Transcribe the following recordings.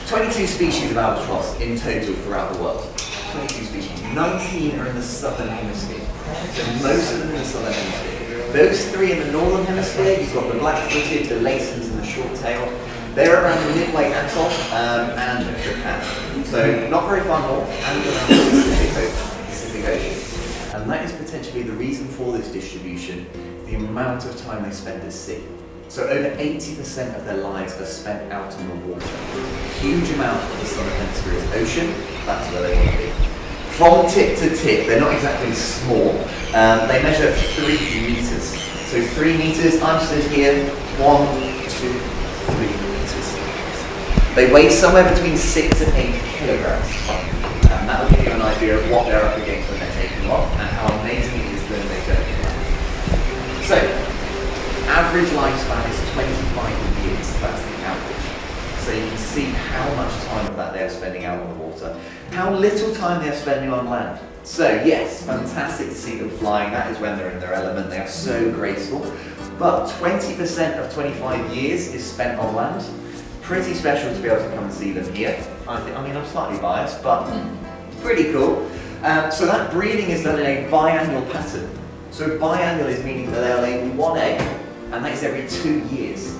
22 species of albatross in total throughout the world. 22 species. 19 are in the southern hemisphere. So most of them in the southern hemisphere. Those 3 in the northern hemisphere, you've got the black-footed, the lacens and the short-tailed. They're around the Midway Atoll and Japan. So not very far north and around the Pacific Ocean. And that is potentially the reason for this distribution, the amount of time they spend at sea. So over 80% of their lives are spent out on the water. A huge amount of the southern hemisphere is ocean, that's where they want to be. From tip to tip, they're not exactly small. They measure 3 meters. So 3 meters, I'm stood here, 1, 2, 3 meters. They weigh somewhere between 6 and 8 kilograms. And that will give you an idea of what they're up against when they're taking off and how amazing it is when they don't. So, average lifespan is 25 years, that's the average. So you can see how much time of that they're spending out on the water, how little time they're spending on land. So yes, fantastic to see them flying, that is when they're in their element, they are so graceful. But 20% of 25 years is spent on land. Pretty special to be able to come and see them here. I mean, I'm slightly biased, but pretty cool. So that breeding is done in a biannual pattern. So biannual is meaning that they'll lay 1 egg, and that is every 2 years.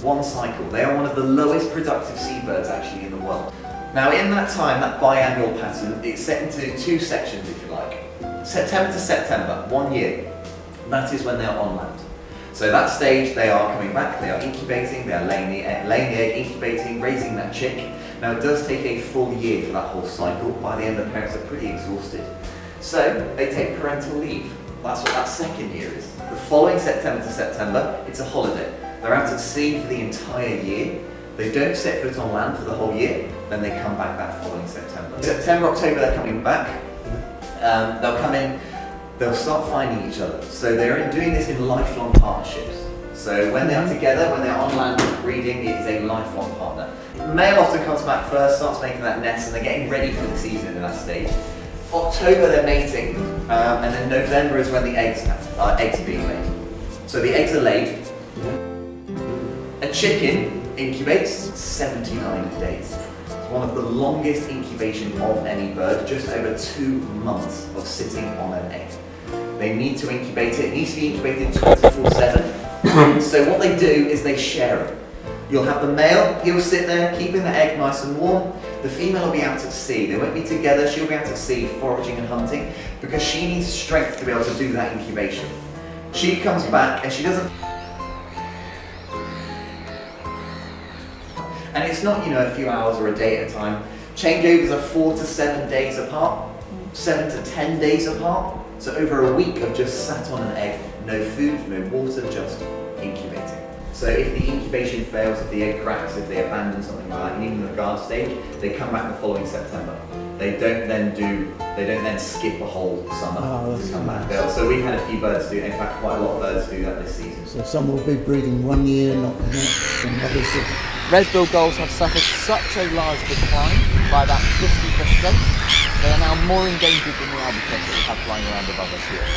1 cycle. They are one of the lowest productive seabirds actually in the world. Now in that time, that biannual pattern, it's set into 2 sections if you like. September to September, 1 year. That is when they are on land. So that stage, they are coming back, they are incubating, they are laying the egg, incubating, raising that chick. Now it does take a full year for that whole cycle. By the end, the parents are pretty exhausted. So they take parental leave. That's what that second year is. The following September to September, it's a holiday. They're out at sea for the entire year. They don't set foot on land for the whole year, then they come back that following September. September, October, they're coming back. They'll come in, they'll start finding each other. So they're doing this in lifelong partnerships. So when they're together, when they're on land breeding, it is a lifelong partner. The male often comes back first, starts making that nest, and they're getting ready for the season in that stage. October they're mating, and then November is when the eggs are being laid. So the eggs are laid. A chicken incubates 79 days. It's one of the longest incubation of any bird, just over 2 months of sitting on an egg. They need to incubate it, it needs to be incubated 24/7. So what they do is they share it. You'll have the male, he'll sit there keeping the egg nice and warm. The female will be out at sea, they won't be together, she'll be out at sea foraging and hunting because she needs strength to be able to do that incubation. She comes back and she doesn't. And it's not, a few hours or a day at a time. Changeovers are 4 to 7 days apart, 7 to 10 days apart. So over a week of just sat on an egg, no food, no water, just incubating. So if the incubation fails, if the egg cracks, if they abandon something like that, even the guard stage, they come back the following September. They don't then skip a whole summer to come back. So we've had a few birds do, in fact quite a lot of birds do that this season. So some will be breeding 1 year, not the next, and others. Red-billed gulls have suffered such a large decline by about 50%. They are now more endangered than the albatross that we have flying around above us here.